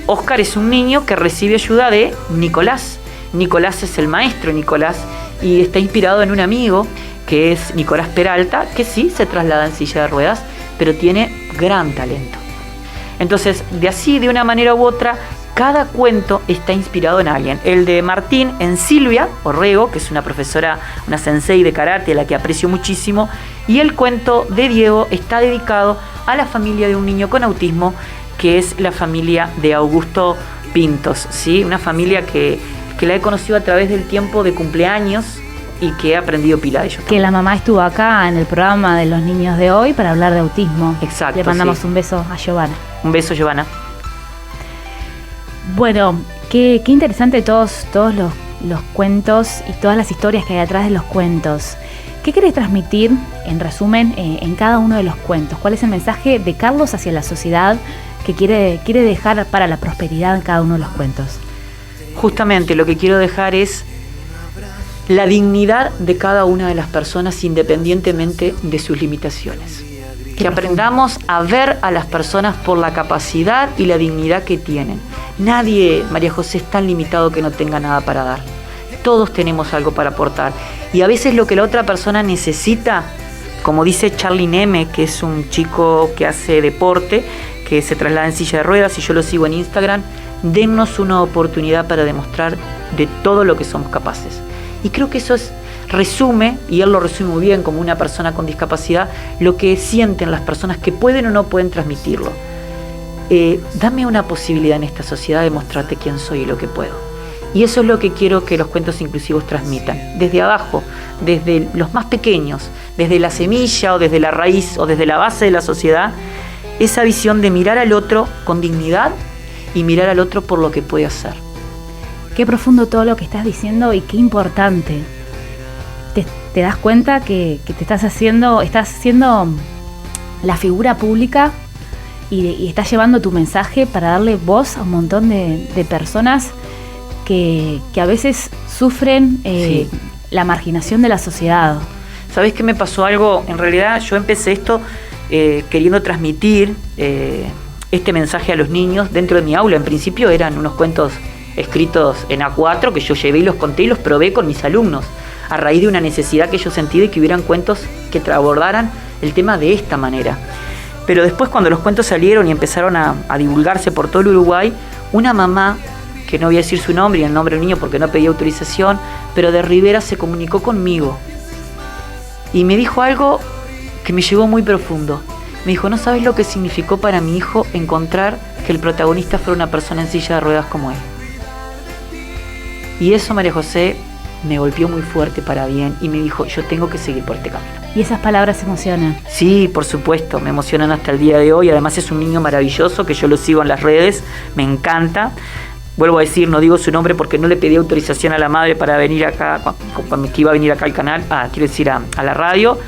Oscar es un niño que recibe ayuda de Nicolás. Nicolás es el maestro Nicolás y está inspirado en un amigo que es Nicolás Peralta, que sí se traslada en silla de ruedas, pero tiene gran talento. Entonces, de una manera u otra, cada cuento está inspirado en alguien. El de Martín en Silvia Orrego, que es una profesora, una sensei de karate a la que aprecio muchísimo, y el cuento de Diego está dedicado a la familia de un niño con autismo, que es la familia de Augusto Pintos, ¿sí? Una familia que la he conocido a través del tiempo de cumpleaños y que he aprendido pila de ellos también. Que la mamá estuvo acá en el programa de Los Niños de Hoy para hablar de autismo. Exacto. Le mandamos sí. un beso a Giovanna. Un beso, Giovanna. Bueno, qué interesante todos los cuentos y todas las historias que hay atrás de los cuentos. ¿Qué querés transmitir, en resumen, en cada uno de los cuentos? ¿Cuál es el mensaje de Carlos hacia la sociedad que quiere dejar para la prosperidad en cada uno de los cuentos? Justamente lo que quiero dejar es la dignidad de cada una de las personas independientemente de sus limitaciones. Que aprendamos a ver a las personas por la capacidad y la dignidad que tienen. Nadie, María José, es tan limitado que no tenga nada para dar. Todos tenemos algo para aportar. Y a veces lo que la otra persona necesita, como dice Charlie Neme, que es un chico que hace deporte, que se traslada en silla de ruedas y yo lo sigo en Instagram, dennos una oportunidad para demostrar de todo lo que somos capaces. Y creo que eso resume, y él lo resume muy bien como una persona con discapacidad, lo que sienten las personas que pueden o no pueden transmitirlo. Dame una posibilidad en esta sociedad de mostrarte quién soy y lo que puedo. Y eso es lo que quiero que los cuentos inclusivos transmitan, desde abajo, desde los más pequeños, desde la semilla o desde la raíz o desde la base de la sociedad, esa visión de mirar al otro con dignidad y mirar al otro por lo que puede hacer. Qué profundo todo lo que estás diciendo y qué importante. Te das cuenta que estás haciendo la figura pública y estás llevando tu mensaje para darle voz a un montón de personas que a veces sufren Sí. la marginación de la sociedad. ¿Sabés qué me pasó algo? En realidad yo empecé esto queriendo transmitir este mensaje a los niños dentro de mi aula. En principio eran unos cuentos escritos en A4 que yo llevé y los conté y los probé con mis alumnos, a raíz de una necesidad que yo sentí de que hubieran cuentos que abordaran el tema de esta manera. Pero después, cuando los cuentos salieron y empezaron a divulgarse por todo el Uruguay, una mamá, que no voy a decir su nombre y el nombre del niño porque no pedí autorización, pero de Rivera, se comunicó conmigo y me dijo algo que me llegó muy profundo. Me dijo: no sabes lo que significó para mi hijo encontrar que el protagonista fuera una persona en silla de ruedas como él. Y eso, María José, me golpeó muy fuerte para bien y me dijo: yo tengo que seguir por este camino. Y esas palabras emocionan. Sí, por supuesto, me emocionan hasta el día de hoy. Además es un niño maravilloso que yo lo sigo en las redes, me encanta. Vuelvo a decir, no digo su nombre porque no le pedí autorización a la madre para venir acá, que iba a venir acá al canal, quiero decir a la radio.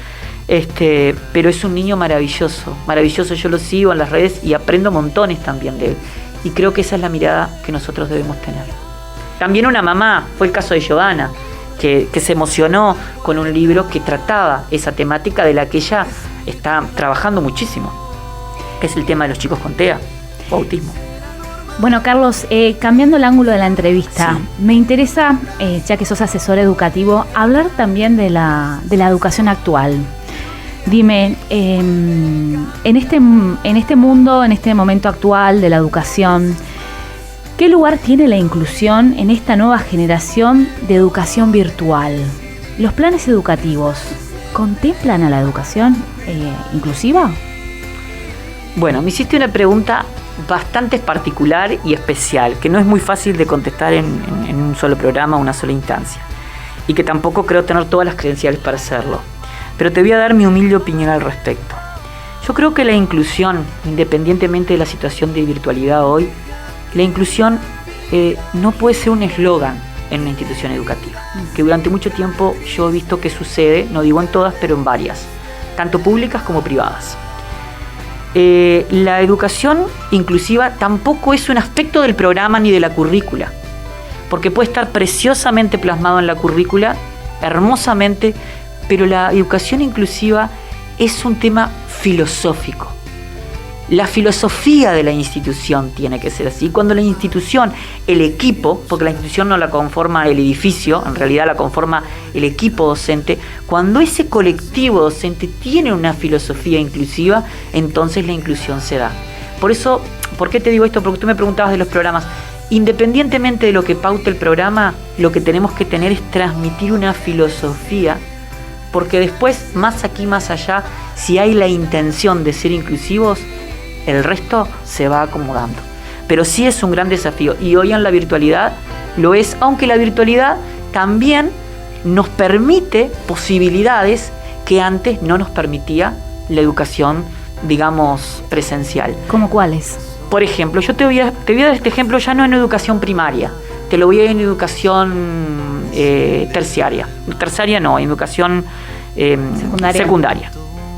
Pero es un niño maravilloso, maravilloso. Yo lo sigo en las redes y aprendo montones también de él. Y creo que esa es la mirada que nosotros debemos tener. También una mamá, fue el caso de Giovanna, que se emocionó con un libro que trataba esa temática de la que ella está trabajando muchísimo, que es el tema de los chicos con TEA o autismo. Bueno, Carlos, cambiando el ángulo de la entrevista, Sí. me interesa, ya que sos asesor educativo, hablar también de la educación actual. Dime, en este mundo, en este momento actual de la educación, ¿qué lugar tiene la inclusión en esta nueva generación de educación virtual? ¿Los planes educativos contemplan a la educación inclusiva? Bueno, me hiciste una pregunta bastante particular y especial, que no es muy fácil de contestar en un solo programa, una sola instancia, y que tampoco creo tener todas las credenciales para hacerlo. Pero te voy a dar mi humilde opinión al respecto. Yo creo que la inclusión, independientemente de la situación de virtualidad hoy, la inclusión no puede ser un eslogan en una institución educativa, que durante mucho tiempo yo he visto que sucede, no digo en todas, pero en varias, tanto públicas como privadas. La educación inclusiva tampoco es un aspecto del programa ni de la currícula, porque puede estar preciosamente plasmado en la currícula, hermosamente, pero la educación inclusiva es un tema filosófico. La filosofía de la institución tiene que ser así. Cuando la institución, el equipo, porque la institución no la conforma el edificio, en realidad la conforma el equipo docente, cuando ese colectivo docente tiene una filosofía inclusiva, entonces la inclusión se da. Por eso, ¿por qué te digo esto? Porque tú me preguntabas de los programas. Independientemente de lo que paute el programa, lo que tenemos que tener es transmitir una filosofía, porque después, más aquí, más allá, si hay la intención de ser inclusivos, el resto se va acomodando. Pero sí es un gran desafío y hoy en la virtualidad lo es, aunque la virtualidad también nos permite posibilidades que antes no nos permitía la educación, digamos, presencial. ¿Cómo cuáles? Por ejemplo, yo te voy a dar este ejemplo ya no en educación primaria, te lo voy a dar en educación terciaria. Terciaria no, en educación secundaria,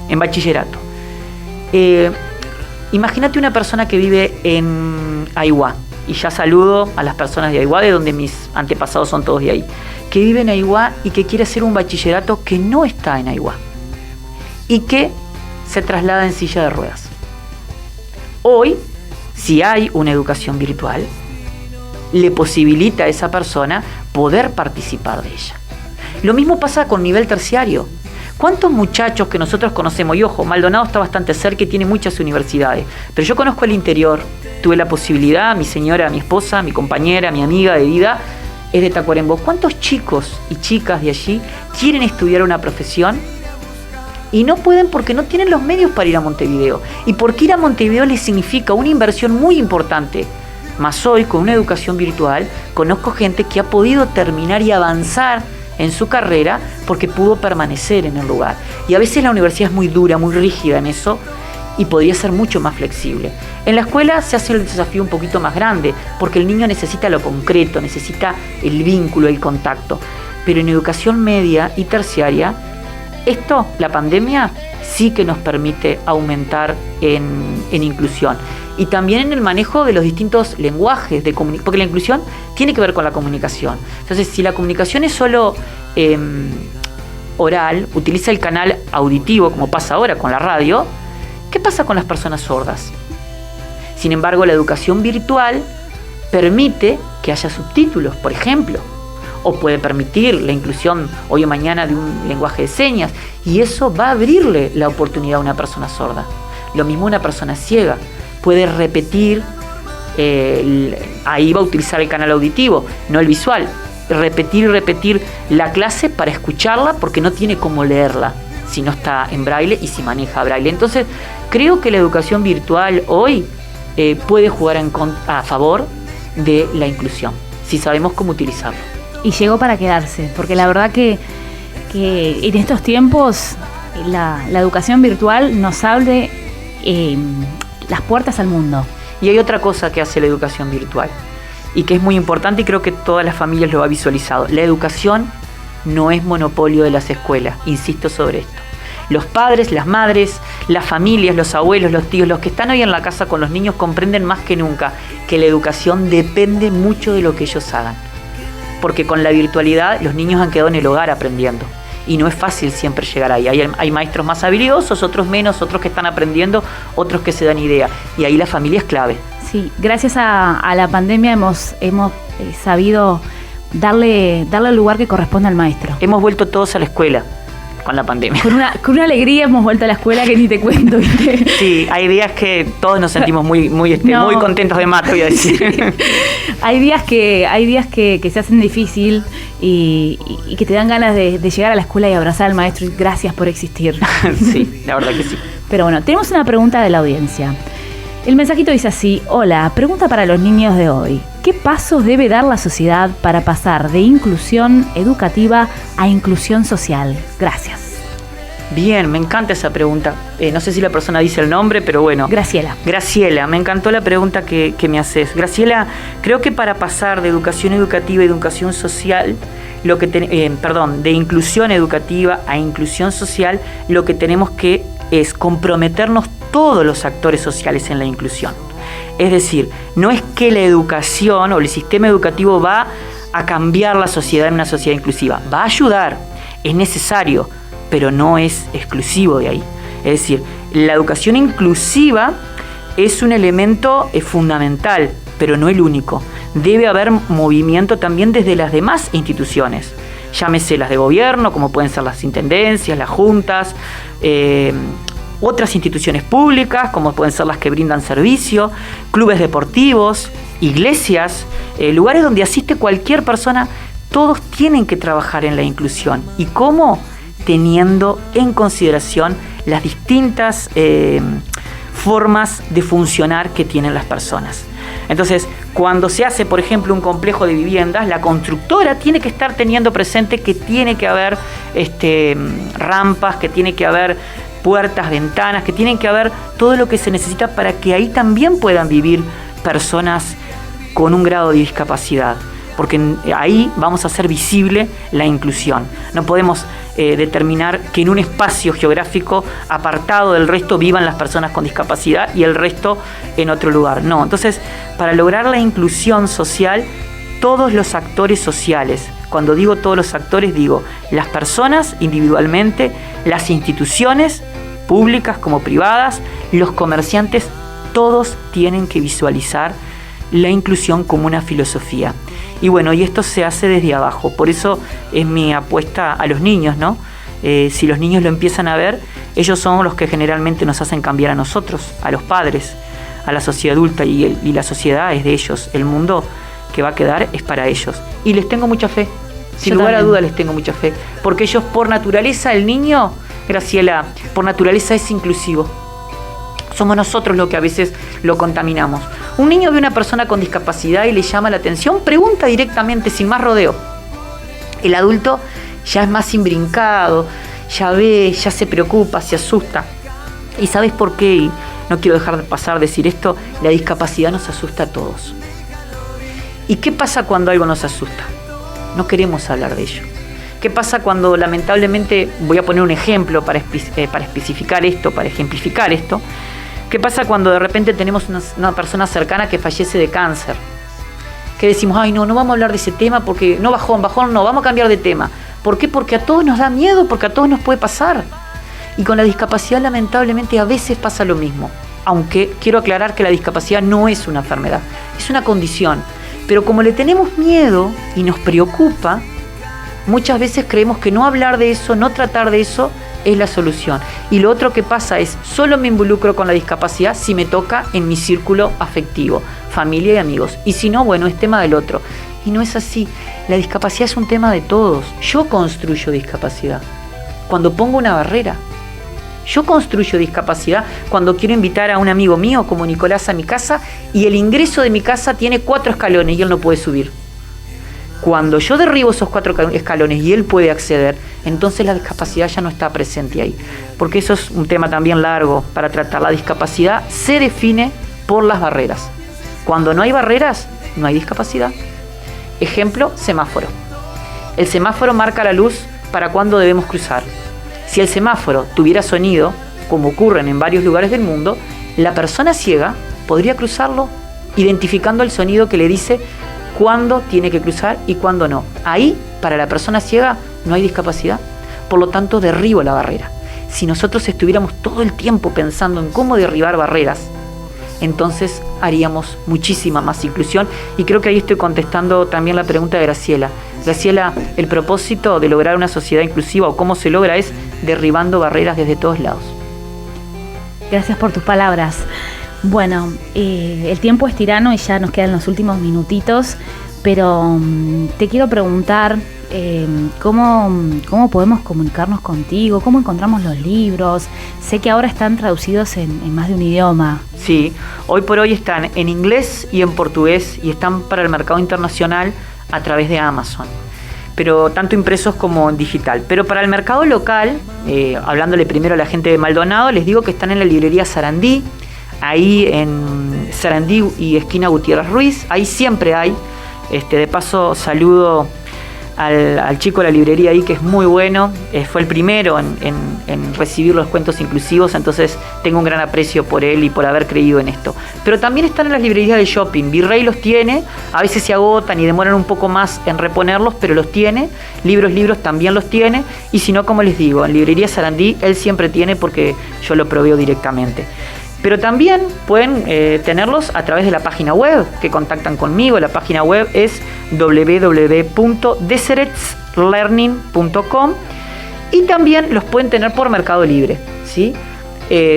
en bachillerato. Imagínate una persona que vive en Aiguá, y ya saludo a las personas de Aiguá, de donde mis antepasados son todos de ahí, que vive en Aiguá y que quiere hacer un bachillerato que no está en Aiguá y que se traslada en silla de ruedas. Hoy, si hay una educación virtual, le posibilita a esa persona poder participar de ella. Lo mismo pasa con nivel terciario. ¿Cuántos muchachos que nosotros conocemos? Y ojo, Maldonado está bastante cerca y tiene muchas universidades, pero yo conozco el interior, tuve la posibilidad, mi señora, mi esposa, mi compañera, mi amiga de vida es de Tacuarembó. ¿Cuántos chicos y chicas de allí quieren estudiar una profesión y no pueden porque no tienen los medios para ir a Montevideo? Y porque ir a Montevideo les significa una inversión muy importante. Más hoy, con una educación virtual, conozco gente que ha podido terminar y avanzar en su carrera porque pudo permanecer en el lugar. Y a veces la universidad es muy dura, muy rígida en eso, y podría ser mucho más flexible. En la escuela se hace el desafío un poquito más grande, porque el niño necesita lo concreto, necesita el vínculo, el contacto. Pero en educación media y terciaria, esto, la pandemia, sí que nos permite aumentar en inclusión. Y también en el manejo de los distintos lenguajes, porque la inclusión tiene que ver con la comunicación. Entonces, si la comunicación es solo oral, utiliza el canal auditivo, como pasa ahora con la radio, ¿qué pasa con las personas sordas? Sin embargo, la educación virtual permite que haya subtítulos, por ejemplo, o puede permitir la inclusión hoy o mañana de un lenguaje de señas, y eso va a abrirle la oportunidad a una persona sorda. Lo mismo una persona ciega. Puede repetir, ahí va a utilizar el canal auditivo, no el visual, repetir la clase para escucharla porque no tiene cómo leerla si no está en braille y si maneja braille. Entonces, creo que la educación virtual hoy puede jugar a favor de la inclusión, si sabemos cómo utilizarlo. Y llegó para quedarse, porque la verdad que en estos tiempos la educación virtual nos abre las puertas al mundo. Y hay otra cosa que hace la educación virtual y que es muy importante y creo que todas las familias lo han visualizado. La educación no es monopolio de las escuelas, insisto sobre esto. Los padres, las madres, las familias, los abuelos, los tíos, los que están hoy en la casa con los niños comprenden más que nunca que la educación depende mucho de lo que ellos hagan. Porque con la virtualidad los niños han quedado en el hogar aprendiendo. Y no es fácil siempre llegar ahí. Hay maestros más habilidosos, otros menos, otros que están aprendiendo, otros que se dan idea. Y ahí la familia es clave. Sí, gracias a la pandemia hemos sabido darle el lugar que corresponde al maestro. Hemos vuelto todos a la escuela con la pandemia. Con una alegría hemos vuelto a la escuela que ni te cuento, ¿viste? Sí, hay días que todos nos sentimos muy contentos de más, te voy a decir. Sí. Hay días que se hacen difícil y que te dan ganas de llegar a la escuela y abrazar al maestro y gracias por existir. Sí, la verdad que sí. Pero bueno, tenemos una pregunta de la audiencia. El mensajito dice así: hola, pregunta para los niños de hoy. ¿Qué pasos debe dar la sociedad para pasar de inclusión educativa a inclusión social? Gracias. Bien, me encanta esa pregunta. No sé si la persona dice el nombre, pero bueno. Graciela, me encantó la pregunta que me haces. Graciela, creo que para pasar de educación educativa y educación social, de inclusión educativa a inclusión social, lo que tenemos que es comprometernos todos los actores sociales en la inclusión. Es decir, no es que la educación o el sistema educativo va a cambiar la sociedad en una sociedad inclusiva. Va a ayudar, es necesario, pero no es exclusivo de ahí. Es decir, la educación inclusiva es un elemento fundamental, pero no el único. Debe haber movimiento también desde las demás instituciones. Llámese las de gobierno, como pueden ser las intendencias, las juntas, otras instituciones públicas, como pueden ser las que brindan servicio, clubes deportivos, iglesias, lugares donde asiste cualquier persona. Todos tienen que trabajar en la inclusión. ¿Y cómo? Teniendo en consideración las distintas formas de funcionar que tienen las personas. Entonces, cuando se hace, por ejemplo, un complejo de viviendas, la constructora tiene que estar teniendo presente que tiene que haber rampas, que tiene que haber puertas, ventanas, que tienen que haber todo lo que se necesita para que ahí también puedan vivir personas con un grado de discapacidad. Porque ahí vamos a hacer visible la inclusión. No podemos determinar que en un espacio geográfico apartado del resto vivan las personas con discapacidad y el resto en otro lugar. No, entonces, para lograr la inclusión social, todos los actores sociales, cuando digo todos los actores, digo las personas individualmente, las instituciones públicas como privadas, los comerciantes, todos tienen que visualizar la inclusión como una filosofía. Y bueno, y esto se hace desde abajo, por eso es mi apuesta a los niños, ¿no? si los niños lo empiezan a ver, ellos son los que generalmente nos hacen cambiar a nosotros, a los padres, a la sociedad adulta, y la sociedad es de ellos, el mundo que va a quedar es para ellos. Y les tengo mucha fe, sin lugar a dudas les tengo mucha fe, porque ellos por naturaleza, el niño, Graciela, por naturaleza es inclusivo. Somos nosotros los que a veces lo contaminamos. Un niño ve a una persona con discapacidad y le llama la atención, pregunta directamente, sin más rodeo. El adulto ya es más imbrincado, ya ve, ya se preocupa, se asusta. ¿Y sabes por qué? Y no quiero dejar de pasar decir esto, la discapacidad nos asusta a todos. ¿Y qué pasa cuando algo nos asusta? No queremos hablar de ello. ¿Qué pasa cuando lamentablemente, voy a poner un ejemplo para especificar esto, para ejemplificar esto? ¿Qué pasa cuando de repente tenemos una persona cercana que fallece de cáncer? Que decimos, ay no vamos a hablar de ese tema porque no, bajón no, vamos a cambiar de tema. ¿Por qué? Porque a todos nos da miedo, porque a todos nos puede pasar. Y con la discapacidad lamentablemente a veces pasa lo mismo. Aunque quiero aclarar que la discapacidad no es una enfermedad, es una condición. Pero como le tenemos miedo y nos preocupa, muchas veces creemos que no hablar de eso, no tratar de eso, es la solución. Y lo otro que pasa es, solo me involucro con la discapacidad si me toca en mi círculo afectivo, familia y amigos. Y si no, bueno, es tema del otro. Y no es así. La discapacidad es un tema de todos. Yo construyo discapacidad cuando pongo una barrera. Yo construyo discapacidad cuando quiero invitar a un amigo mío como Nicolás a mi casa y el ingreso de mi casa tiene 4 escalones y él no puede subir. Cuando yo derribo esos 4 escalones y él puede acceder, entonces la discapacidad ya no está presente ahí. Porque eso es un tema también largo para tratar. La discapacidad se define por las barreras. Cuando no hay barreras, no hay discapacidad. Ejemplo, semáforo. El semáforo marca la luz para cuándo debemos cruzar. Si el semáforo tuviera sonido, como ocurren en varios lugares del mundo, la persona ciega podría cruzarlo identificando el sonido que le dice cuándo tiene que cruzar y cuándo no. Ahí, para la persona ciega, no hay discapacidad. Por lo tanto, derribo la barrera. Si nosotros estuviéramos todo el tiempo pensando en cómo derribar barreras, entonces haríamos muchísima más inclusión. Y creo que ahí estoy contestando también la pregunta de Graciela. Graciela, el propósito de lograr una sociedad inclusiva o cómo se logra es derribando barreras desde todos lados. Gracias por tus palabras. Bueno, el tiempo es tirano y ya nos quedan los últimos minutitos, pero te quiero preguntar ¿cómo podemos comunicarnos contigo? ¿Cómo encontramos los libros? Sé que ahora están traducidos en más de un idioma. Sí, hoy por hoy están en inglés y en portugués y están para el mercado internacional a través de Amazon, pero tanto impresos como en digital. Pero para el mercado local, hablándole primero a la gente de Maldonado, les digo que están en la librería Sarandí, ahí en Sarandí y esquina Gutiérrez Ruiz, ahí siempre hay. De paso saludo al chico de la librería ahí, que es muy bueno, fue el primero en recibir los cuentos inclusivos, entonces tengo un gran aprecio por él y por haber creído en esto. Pero también están en las librerías del shopping. Virrey los tiene, a veces se agotan y demoran un poco más en reponerlos, pero los tiene. Libros también los tiene, y si no, como les digo, en librería Sarandí él siempre tiene, porque yo lo proveo directamente. Pero también pueden tenerlos a través de la página web, que contactan conmigo. La página web es www.deseretslearning.com, y también los pueden tener por Mercado Libre, ¿sí?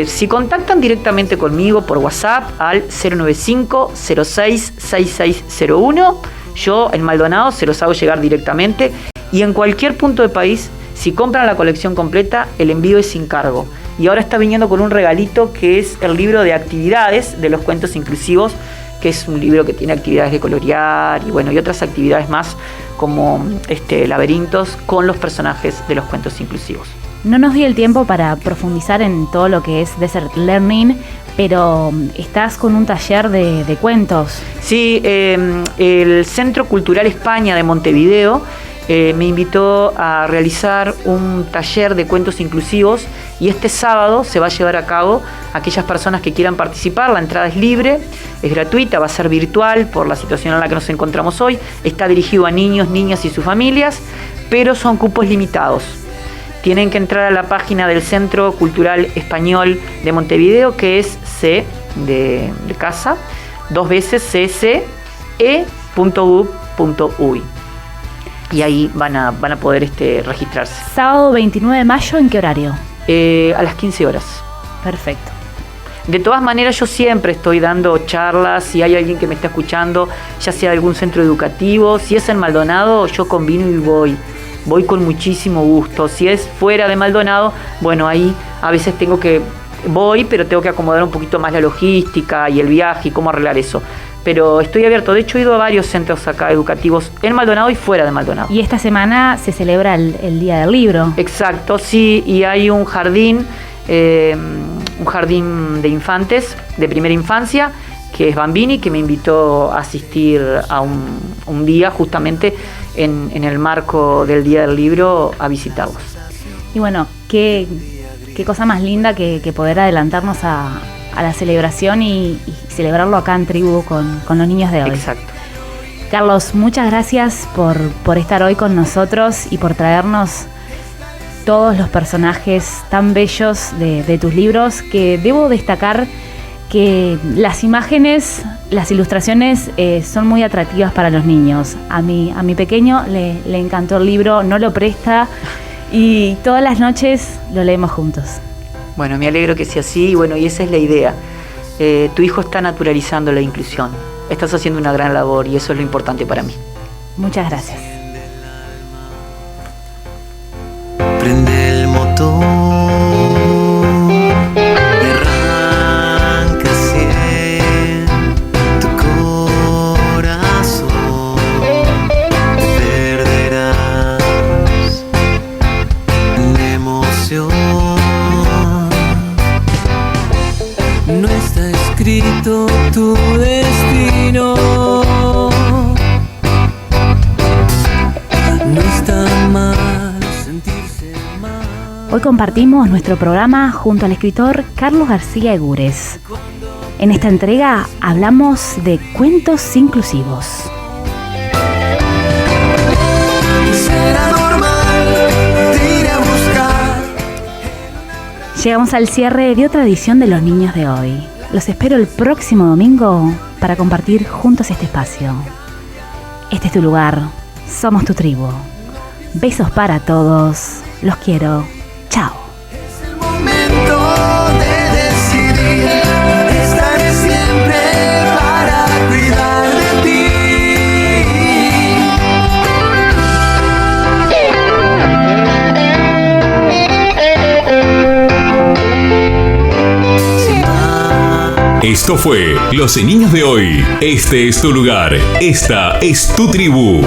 Si contactan directamente conmigo por WhatsApp al 095-066601, yo en Maldonado se los hago llegar directamente, y en cualquier punto del país, si compran la colección completa, el envío es sin cargo. Y ahora está viniendo con un regalito que es el libro de actividades de los cuentos inclusivos, que es un libro que tiene actividades de colorear y bueno, y otras actividades más como laberintos con los personajes de los cuentos inclusivos. No nos dio el tiempo para profundizar en todo lo que es Desert Learning, pero estás con un taller de cuentos. Sí, el Centro Cultural España de Montevideo me invitó a realizar un taller de cuentos inclusivos, y este sábado se va a llevar a cabo. Aquellas personas que quieran participar, la entrada es libre, es gratuita, va a ser virtual por la situación en la que nos encontramos hoy. Está dirigido a niños, niñas y sus familias, pero son cupos limitados. Tienen que entrar a la página del Centro Cultural Español de Montevideo, que es C de casa, 2 veces cce.gov.uy. y ahí van a poder registrarse. Sábado 29 de mayo, ¿en qué horario? A las 15 horas. Perfecto. De todas maneras, yo siempre estoy dando charlas, si hay alguien que me está escuchando, ya sea de algún centro educativo, si es en Maldonado, yo combino y voy con muchísimo gusto. Si es fuera de Maldonado, bueno, ahí a veces voy, pero tengo que acomodar un poquito más la logística y el viaje y cómo arreglar eso. Pero estoy abierto, de hecho he ido a varios centros acá educativos en Maldonado y fuera de Maldonado. Y esta semana se celebra el Día del Libro. Exacto, sí, y hay un jardín de infantes, de primera infancia, que es Bambini, que me invitó a asistir a un día justamente en el marco del Día del Libro a visitarlos. Y bueno, qué cosa más linda que poder adelantarnos a la celebración y celebrarlo acá en Tribu con los niños de hoy. Exacto. Carlos, muchas gracias por estar hoy con nosotros y por traernos todos los personajes tan bellos de tus libros, que debo destacar que las imágenes, las ilustraciones son muy atractivas para los niños. A mi pequeño le encantó el libro, no lo presta y todas las noches lo leemos juntos. Bueno, me alegro que sea así, y esa es la idea. Tu hijo está naturalizando la inclusión. Estás haciendo una gran labor y eso es lo importante para mí. Muchas gracias. Prende el motor y arranca hacia tu corazón. Te perderás de emoción. No está escrito tu destino. No está mal. Hoy compartimos nuestro programa junto al escritor Carlos García Egures. En esta entrega hablamos de cuentos inclusivos. Será normal, te iré a buscar. Llegamos al cierre de otra edición de Los Niños de Hoy. Los espero el próximo domingo para compartir juntos este espacio. Este es tu lugar, somos tu tribu. Besos para todos, los quiero. Chao. Es el momento de decidir. Estaré siempre para cuidar de ti. Esto fue Los Niños de Hoy. Este es tu lugar. Esta es tu tribu.